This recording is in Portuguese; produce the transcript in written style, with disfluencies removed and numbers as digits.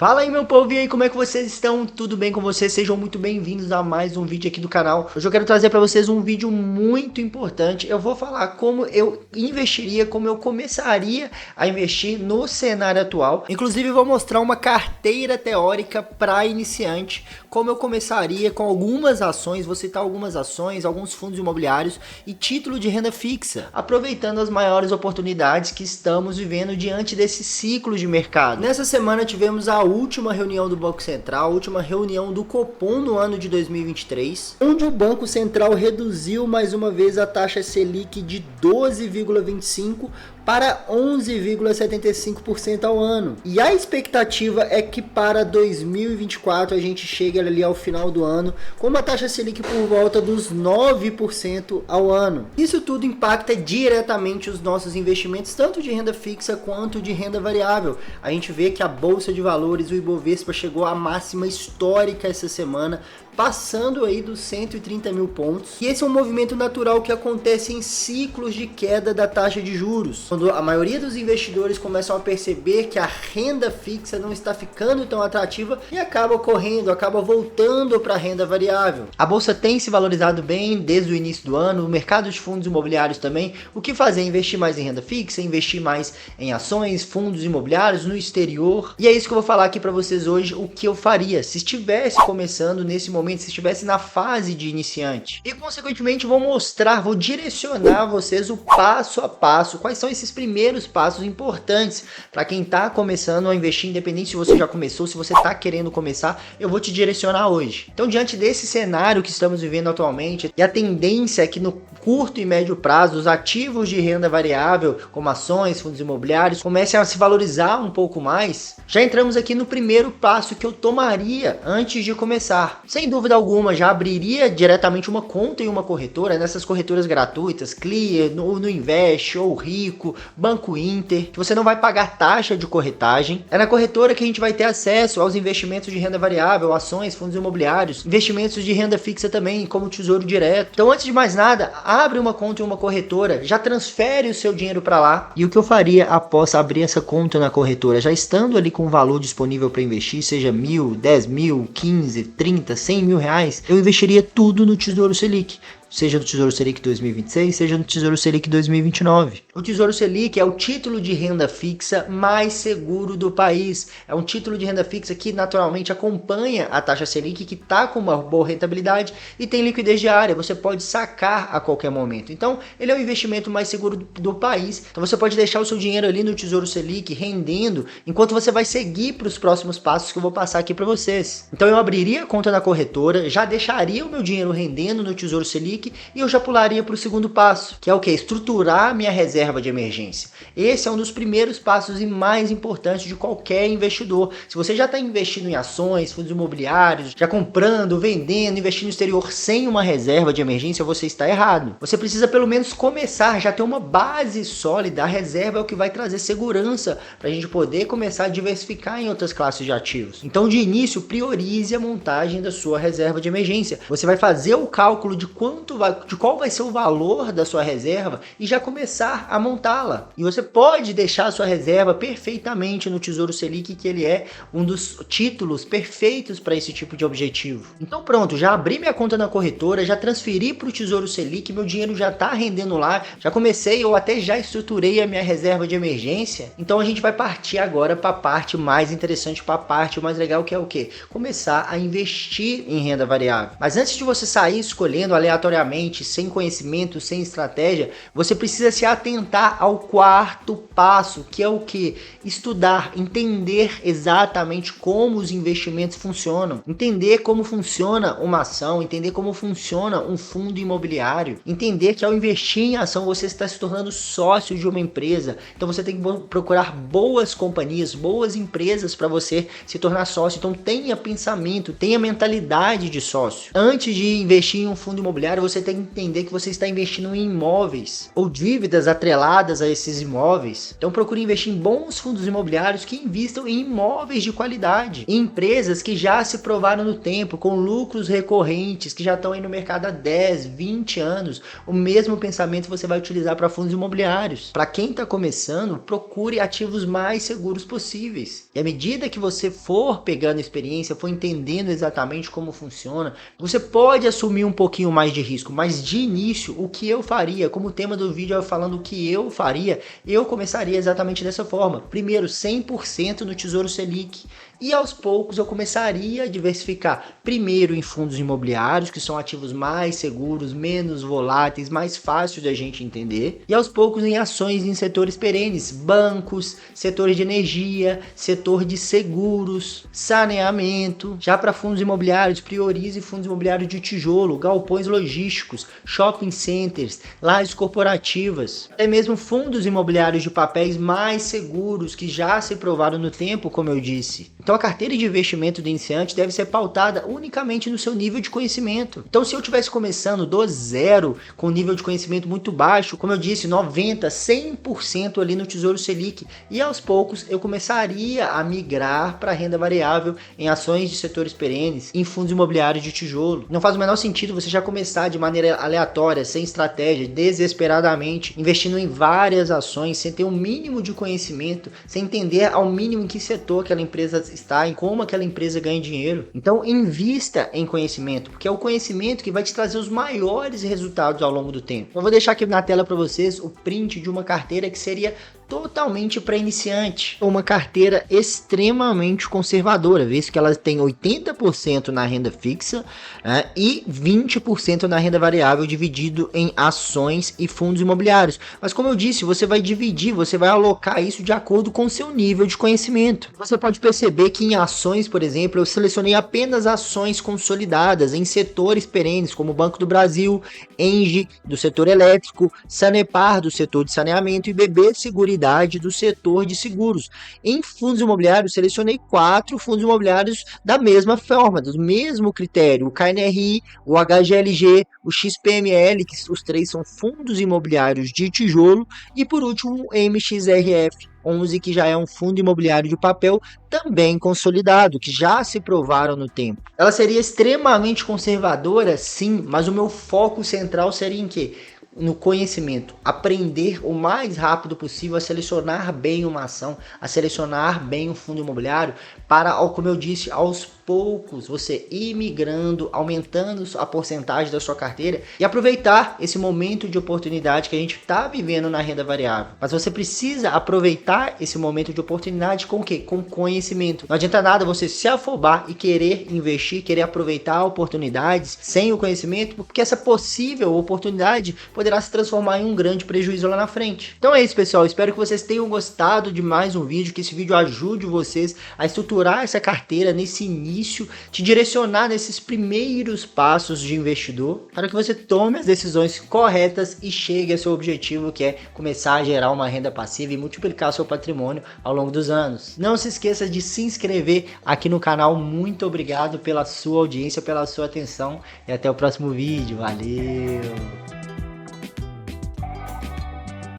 Fala aí, meu povo, e aí, como é que vocês estão? Tudo bem com vocês? Sejam muito bem-vindos a mais um vídeo aqui do canal. Hoje eu quero trazer para vocês um vídeo muito importante. Eu vou falar como eu investiria, como eu começaria a investir no cenário atual. Inclusive, vou mostrar uma carteira teórica para iniciante, como eu começaria com algumas ações, vou citar algumas ações, alguns fundos imobiliários e título de renda fixa, aproveitando as maiores oportunidades que estamos vivendo diante desse ciclo de mercado. Nessa semana tivemos a última reunião do Banco Central, a última reunião do Copom no ano de 2023, onde o Banco Central reduziu mais uma vez a taxa Selic de 12,25% para 11,75% ao ano. E a expectativa é que para 2024 a gente chegue ali ao final do ano com uma taxa Selic por volta dos 9% ao ano. Isso tudo impacta diretamente os nossos investimentos, tanto de renda fixa quanto de renda variável. A gente vê que a Bolsa de Valores, o Ibovespa, chegou à máxima histórica essa semana, passando aí dos 130 mil pontos. E esse é um movimento natural que acontece em ciclos de queda da taxa de juros, quando a maioria dos investidores começam a perceber que a renda fixa não está ficando tão atrativa e acaba voltando para a renda variável. A bolsa tem se valorizado bem desde o início do ano, o mercado de fundos imobiliários também. O que fazer? Investir mais em renda fixa, investir mais em ações, fundos imobiliários no exterior. E é isso que eu vou falar aqui para vocês hoje, o que eu faria se estivesse começando nesse momento, se estivesse na fase de iniciante. E consequentemente vou direcionar vocês o passo a passo, quais são esses primeiros passos importantes para quem está começando a investir, independente se você já começou, se você está querendo começar, eu vou te direcionar hoje. Então, diante desse cenário que estamos vivendo atualmente, e a tendência é que no curto e médio prazo, os ativos de renda variável, como ações, fundos imobiliários, comecem a se valorizar um pouco mais, já entramos aqui no primeiro passo que eu tomaria antes de começar. Sem dúvida alguma, já abriria diretamente uma conta em uma corretora, nessas corretoras gratuitas, Clear, no Invest, ou Rico, Banco Inter, que você não vai pagar taxa de corretagem. É na corretora que a gente vai ter acesso aos investimentos de renda variável, ações, fundos imobiliários, investimentos de renda fixa também, como Tesouro Direto. Então, antes de mais nada, abre uma conta em uma corretora, já transfere o seu dinheiro para lá. E o que eu faria após abrir essa conta na corretora, já estando ali com o valor disponível para investir, seja 1.000, 10.000, 15, 30, 100 mil reais, eu investiria tudo no Tesouro Selic. Seja no Tesouro Selic 2026, seja no Tesouro Selic 2029. O Tesouro Selic é o título de renda fixa mais seguro do país. É um título de renda fixa que naturalmente acompanha a taxa Selic, que está com uma boa rentabilidade e tem liquidez diária. Você pode sacar a qualquer momento. Então, ele é o investimento mais seguro do país. Então, você pode deixar o seu dinheiro ali no Tesouro Selic rendendo, enquanto você vai seguir para os próximos passos que eu vou passar aqui para vocês. Então, eu abriria a conta na corretora, já deixaria o meu dinheiro rendendo no Tesouro Selic, e eu já pularia para o segundo passo, que é o que? Estruturar minha reserva de emergência. Esse é um dos primeiros passos e mais importantes de qualquer investidor. Se você já está investindo em ações, fundos imobiliários, já comprando, vendendo, investindo no exterior sem uma reserva de emergência, você está errado. Você precisa pelo menos começar, já ter uma base sólida. A reserva é o que vai trazer segurança para a gente poder começar a diversificar em outras classes de ativos. Então, de início, priorize a montagem da sua reserva de emergência. Você vai fazer o cálculo de qual vai ser o valor da sua reserva e já começar a montá-la. E você pode deixar a sua reserva perfeitamente no Tesouro Selic, que ele é um dos títulos perfeitos para esse tipo de objetivo. Então pronto, já abri minha conta na corretora, já transferi para o Tesouro Selic, meu dinheiro já está rendendo lá, já comecei ou até já estruturei a minha reserva de emergência. Então a gente vai partir agora para a parte mais interessante, para a parte mais legal, que é o quê? Começar a investir em renda variável. Mas antes de você sair escolhendo aleatoriamente, sem conhecimento, sem estratégia, você precisa se atentar ao quarto passo, que é o que? Estudar, entender exatamente como os investimentos funcionam, entender como funciona uma ação, entender como funciona um fundo imobiliário, entender que ao investir em ação você está se tornando sócio de uma empresa. Então você tem que procurar boas companhias, boas empresas para você se tornar sócio. Então tenha pensamento, tenha mentalidade de sócio. Antes de investir em um fundo imobiliário, você tem que entender que você está investindo em imóveis ou dívidas atreladas a esses imóveis. Então procure investir em bons fundos imobiliários que investam em imóveis de qualidade, em empresas que já se provaram no tempo, com lucros recorrentes, que já estão aí no mercado há 10, 20 anos. O mesmo pensamento você vai utilizar para fundos imobiliários. Para quem está começando, procure ativos mais seguros possíveis. E à medida que você for pegando experiência, for entendendo exatamente como funciona, você pode assumir um pouquinho mais de risco, mas de início, o que eu faria, como o tema do vídeo é falando o que eu faria, eu começaria exatamente dessa forma. Primeiro, 100% no Tesouro Selic. E aos poucos eu começaria a diversificar, primeiro em fundos imobiliários, que são ativos mais seguros, menos voláteis, mais fáceis de a gente entender. E aos poucos em ações em setores perenes, bancos, setores de energia, setor de seguros, saneamento. Já para fundos imobiliários, priorize fundos imobiliários de tijolo, galpões logísticos, shopping centers, lajes corporativas. Até mesmo fundos imobiliários de papéis mais seguros, que já se provaram no tempo, como eu disse. Então a carteira de investimento do iniciante deve ser pautada unicamente no seu nível de conhecimento. Então se eu estivesse começando do zero, com um nível de conhecimento muito baixo, como eu disse, 90%, 100% ali no Tesouro Selic, e aos poucos eu começaria a migrar para renda variável em ações de setores perenes, em fundos imobiliários de tijolo. Não faz o menor sentido você já começar de maneira aleatória, sem estratégia, desesperadamente, investindo em várias ações, sem ter um mínimo de conhecimento, sem entender ao mínimo em que setor aquela empresa está, em como aquela empresa ganha dinheiro. Então invista em conhecimento, porque é o conhecimento que vai te trazer os maiores resultados ao longo do tempo. Eu vou deixar aqui na tela para vocês o print de uma carteira que seria totalmente para iniciante, uma carteira extremamente conservadora, visto que ela tem 80% na renda fixa, né, e 20% na renda variável, dividido em ações e fundos imobiliários. Mas como eu disse, você vai dividir, você vai alocar isso de acordo com o seu nível de conhecimento. Você pode perceber que em ações, por exemplo, eu selecionei apenas ações consolidadas em setores perenes, como o Banco do Brasil, Engie, do setor elétrico, Sanepar, do setor de saneamento, e BB Seguridade, do setor de seguros. Em fundos imobiliários, selecionei 4 fundos imobiliários da mesma forma, do mesmo critério: o KNRI, o HGLG, o XPML, que os 3 são fundos imobiliários de tijolo, e por último o MXRF11, que já é um fundo imobiliário de papel também consolidado, que já se provaram no tempo. Ela seria extremamente conservadora, sim, mas o meu foco central seria em quê? No conhecimento, aprender o mais rápido possível a selecionar bem uma ação, a selecionar bem um fundo imobiliário, para, como eu disse, aos poucos você ir migrando, aumentando a porcentagem da sua carteira e aproveitar esse momento de oportunidade que a gente está vivendo na renda variável. Mas você precisa aproveitar esse momento de oportunidade com o quê? Com conhecimento. Não adianta nada você se afobar e querer investir, querer aproveitar oportunidades sem o conhecimento, porque essa possível oportunidade poderá se transformar em um grande prejuízo lá na frente. Então é isso, pessoal. Espero que vocês tenham gostado de mais um vídeo, que esse vídeo ajude vocês a estruturar essa carteira nesse início, te direcionar nesses primeiros passos de investidor, para que você tome as decisões corretas e chegue ao seu objetivo, que é começar a gerar uma renda passiva e multiplicar seu patrimônio ao longo dos anos. Não se esqueça de se inscrever aqui no canal. Muito obrigado pela sua audiência, pela sua atenção, e até o próximo vídeo. Valeu!